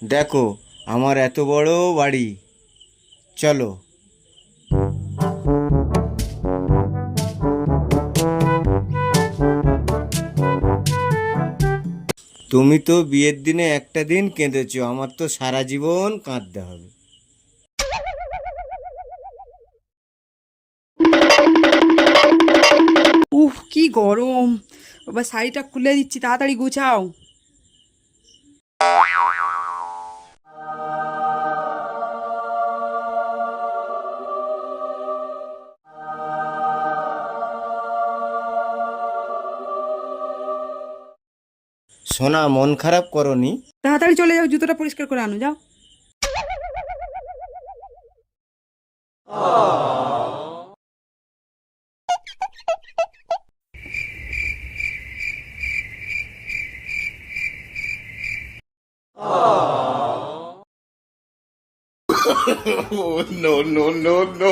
দেখো আমার এত বড় বাড়ি, চলো। তুমি তো বিয়ের দিনে একটা দিন কেঁদেছো, আমার তো সারা জীবন কাঁদতে হবে। উফ, কি গরম! বাবা, শাড়িটা খুলে দিচ্ছি, তাড়াতাড়ি গুছাও। সোনা, মন খারাপ করনি? তাড়াতাড়ি চলে যাও, জুতোটা পরিষ্কার করে আনো, যাও। No, no, no, no.